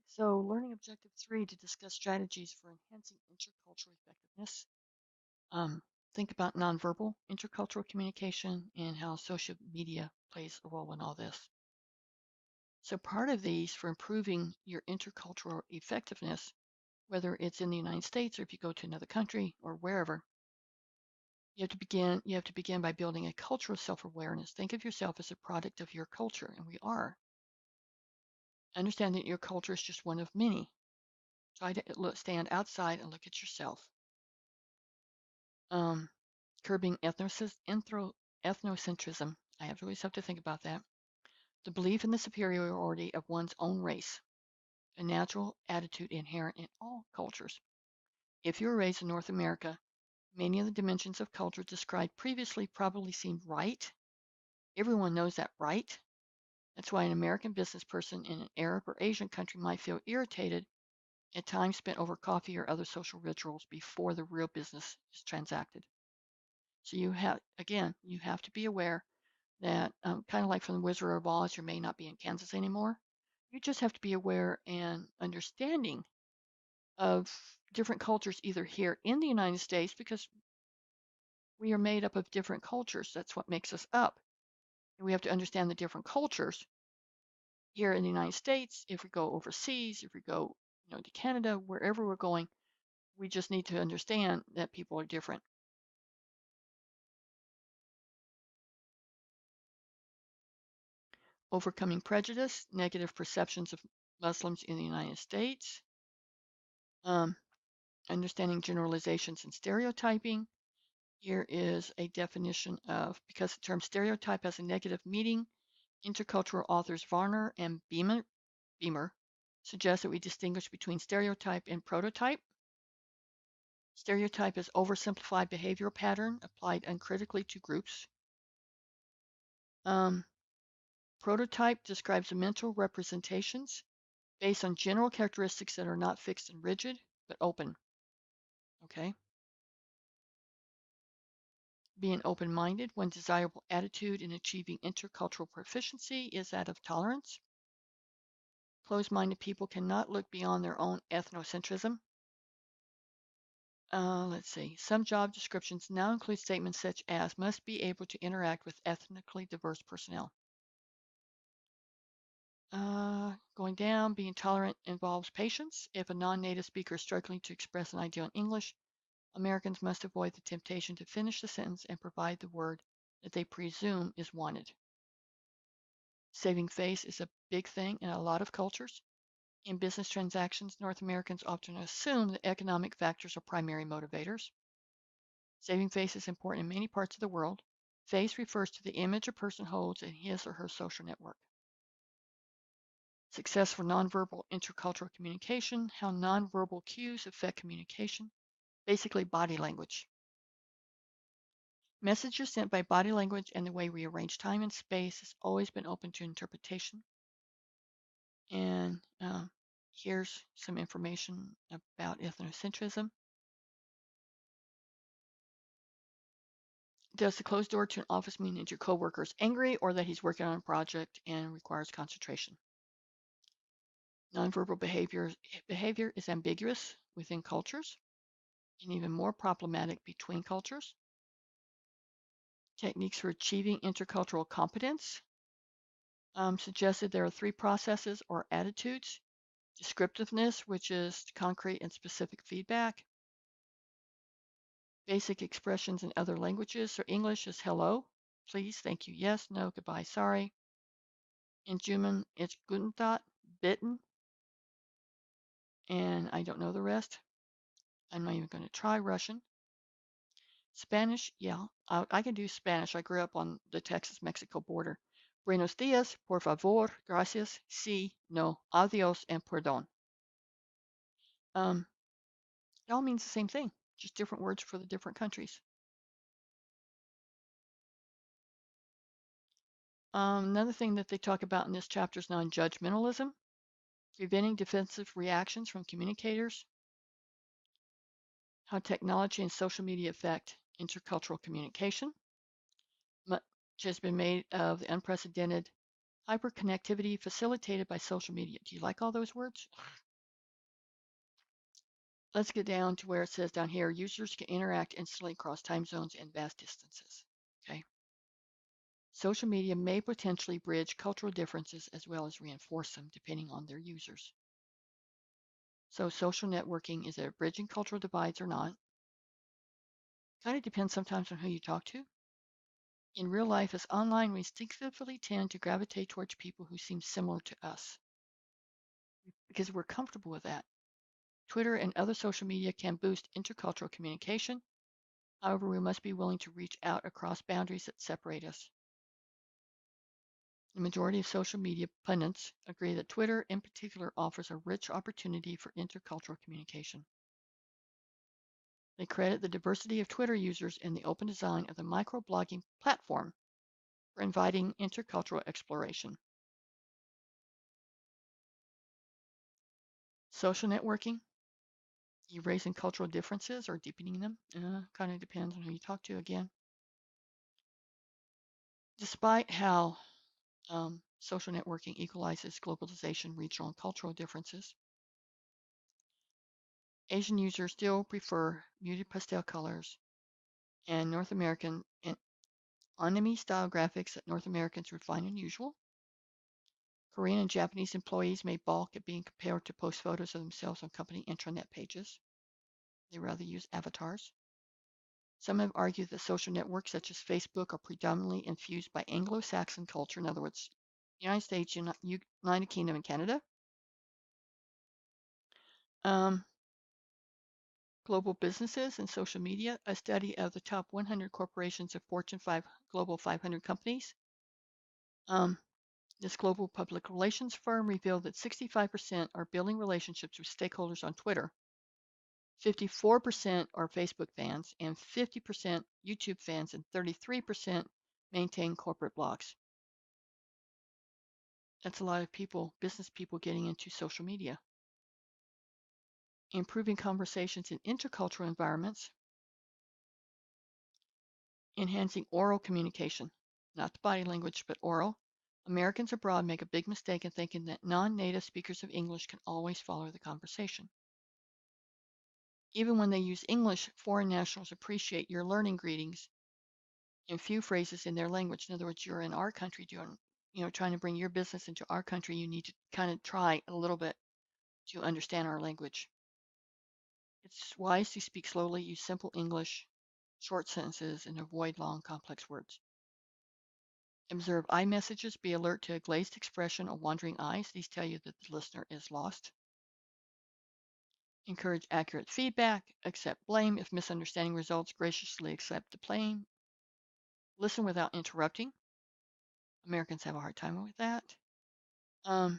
So learning objective 3 to discuss strategies for enhancing intercultural effectiveness. Um, think about nonverbal intercultural communication and how social media plays a role in all this. So part of these for improving your intercultural effectiveness, whether it's in the United States or if you go to another country or wherever, you have to begin by building a cultural self-awareness. Think of yourself as a product of your culture, and we are. Understand that your culture is just one of many. Try to stand outside and look at yourself. Um, curbing ethnocentrism. I always have to think about that. The belief in the superiority of one's own race, a natural attitude inherent in all cultures. If you were raised in North America, many of the dimensions of culture described previously probably seemed right. Everyone knows that, right? That's why an American business person in an Arab or Asian country might feel irritated at time spent over coffee or other social rituals before the real business is transacted. So you have to be aware that kind of like from the Wizard of Oz, you may not be in Kansas anymore. You just have to be aware and understanding of different cultures, either here in the United States, because we are made up of different cultures. That's what makes us up. And we have to understand the different cultures here in the United States. If we go overseas, if we go, to Canada, wherever we're going, we just need to understand that people are different. Overcoming prejudice, negative perceptions of Muslims in the United States. Um, Understanding generalizations and stereotyping. Here is a definition of, because the term stereotype has a negative meaning, intercultural authors Varner and Beamer suggest that we distinguish between stereotype and prototype. Stereotype is oversimplified behavioral pattern applied uncritically to groups. Um, Prototype describes mental representations based on general characteristics that are not fixed and rigid, but open. Okay. Being open-minded, one desirable attitude in achieving intercultural proficiency is that of tolerance. Closed-minded people cannot look beyond their own ethnocentrism. Let's see. Some job descriptions now include statements such as must be able to interact with ethnically diverse personnel. Going down, being tolerant involves patience. If a non-native speaker is struggling to express an idea in English, Americans must avoid the temptation to finish the sentence and provide the word that they presume is wanted. Saving face is a big thing in a lot of cultures. In business transactions, North Americans often assume that economic factors are primary motivators. Saving face is important in many parts of the world. Face refers to the image a person holds in his or her social network. Successful nonverbal intercultural communication, how nonverbal cues affect communication, basically body language. Messages sent by body language and the way we arrange time and space has always been open to interpretation. And here's some information about ethnocentrism. Does the closed door to an office mean that your coworker is angry or that he's working on a project and requires concentration? Nonverbal behavior is ambiguous within cultures and even more problematic between cultures. Techniques for achieving intercultural competence suggested there are 3 processes or attitudes. Descriptiveness, which is concrete and specific feedback. Basic expressions in other languages. So English is hello, please, thank you, yes, no, goodbye, sorry. In German, it's guten Tag, bitten, and I don't know the rest. I'm not even going to try Russian. Spanish, yeah, I can do Spanish. I grew up on the Texas-Mexico border. Buenos dias, por favor, gracias, sí, no, adios, and perdón. It all means the same thing, just different words for the different countries. Another thing that they talk about in this chapter is non-judgmentalism, preventing defensive reactions from communicators, how technology and social media affect intercultural communication. Much has been made of the unprecedented Hyperconnectivity facilitated by social media. Do you like all those words? Let's get down to where it says down here, users can interact instantly across time zones and vast distances. Okay. Social media may potentially bridge cultural differences as well as reinforce them depending on their users. So social networking, is it bridging cultural divides or not? Kind of depends sometimes on who you talk to. In real life, as online, we instinctively tend to gravitate towards people who seem similar to us because we're comfortable with that. Twitter and other social media can boost intercultural communication. However, we must be willing to reach out across boundaries that separate us. The majority of social media pundits agree that Twitter in particular offers a rich opportunity for intercultural communication. They credit the diversity of Twitter users and the open design of the microblogging platform for inviting intercultural exploration. Social networking, erasing cultural differences or deepening them, kind of depends on who you talk to again. Despite how social networking equalizes globalization, regional, and cultural differences, Asian users still prefer muted pastel colors and North American and anime-style graphics that North Americans would find unusual. Korean and Japanese employees may balk at being compared to post photos of themselves on company intranet pages. They rather use avatars. Some have argued that social networks such as Facebook are predominantly infused by Anglo-Saxon culture, in other words, United States, United Kingdom, and Canada. Global businesses and social media, a study of the top 100 corporations of Fortune 5 Global 500 companies. This global public relations firm revealed that 65% are building relationships with stakeholders on Twitter, 54% are Facebook fans, and 50% YouTube fans, and 33% maintain corporate blogs. That's a lot of people, business people, getting into social media. Improving conversations in intercultural environments, enhancing oral communication, not the body language, but oral. Americans abroad make a big mistake in thinking that non-native speakers of English can always follow the conversation. Even when they use English, foreign nationals appreciate your learning greetings and few phrases in their language. In other words, you're in our country doing, trying to bring your business into our country, you need to kind of try a little bit to understand our language. It's wise to speak slowly, use simple English, short sentences, and avoid long, complex words. Observe eye messages. Be alert to a glazed expression or wandering eyes. These tell you that the listener is lost. Encourage accurate feedback. Accept blame. If misunderstanding results, graciously accept the blame. Listen without interrupting. Americans have a hard time with that. At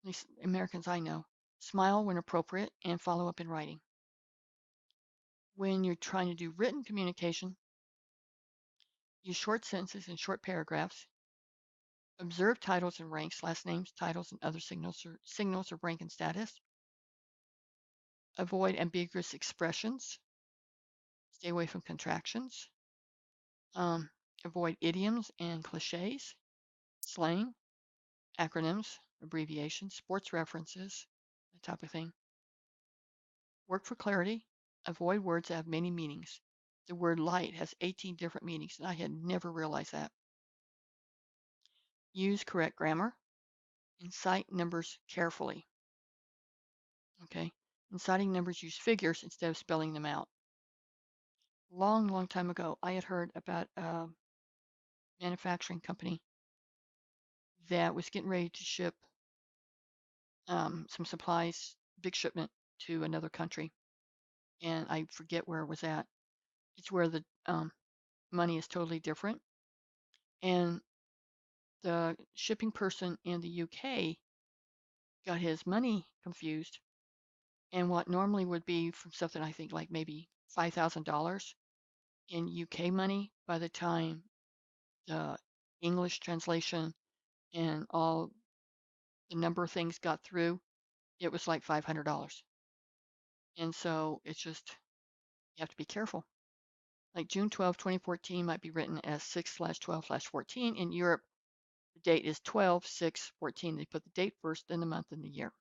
least Americans I know. Smile when appropriate and follow up in writing. When you're trying to do written communication, use short sentences and short paragraphs. Observe titles and ranks, last names, titles, and other signals of rank and status. Avoid ambiguous expressions. Stay away from contractions. Avoid idioms and cliches, slang, acronyms, abbreviations, sports references, that type of thing. Work for clarity. Avoid words that have many meanings. The word light has 18 different meanings, and I had never realized that. Use correct grammar. And cite numbers carefully. Okay. In citing numbers, use figures instead of spelling them out. Long time ago, I had heard about a manufacturing company that was getting ready to ship some supplies, big shipment to another country. And I forget where it was at. It's where the money is totally different. And the shipping person in the UK got his money confused. And what normally would be from something I think like maybe $5,000 in UK money, by the time the English translation and all the number of things got through, it was like $500. And so it's just, you have to be careful. Like June 12, 2014 might be written as 6/12/14. In Europe, the date is 12/6/14. They put the date first, then the month and the year.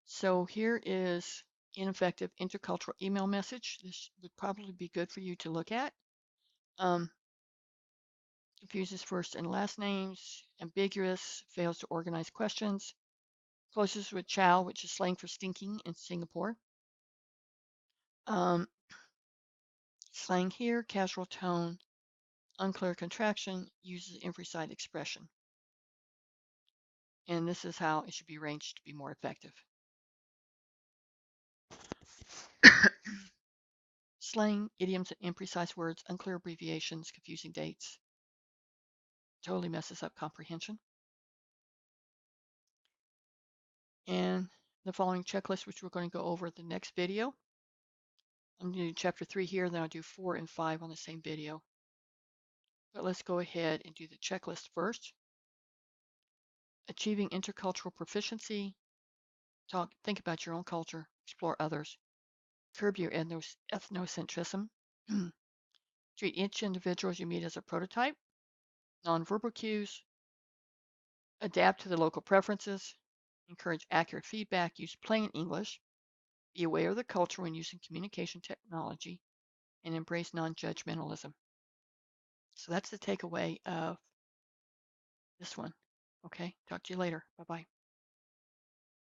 So here is ineffective intercultural email message. This would probably be good for you to look at. Confuses first and last names, ambiguous, fails to organize questions, closes with chow, which is slang for stinking in Singapore. Slang here, casual tone, unclear contraction, uses imprecise expression. And this is how it should be arranged to be more effective. Slang, idioms, and imprecise words, unclear abbreviations, confusing dates. Totally messes up comprehension. And the following checklist, which we're going to go over the next video. I'm going to do chapter 3 here, then I'll do 4 and 5 on the same video. But let's go ahead and do the checklist first. Achieving intercultural proficiency. Think about your own culture, explore others. Curb your ethnocentrism. Treat each individual you meet as a prototype. Nonverbal cues. Adapt to the local preferences. Encourage accurate feedback. Use plain English. Be aware of the culture when using communication technology. And embrace non-judgmentalism. So that's the takeaway of this one. Okay, talk to you later. Bye-bye.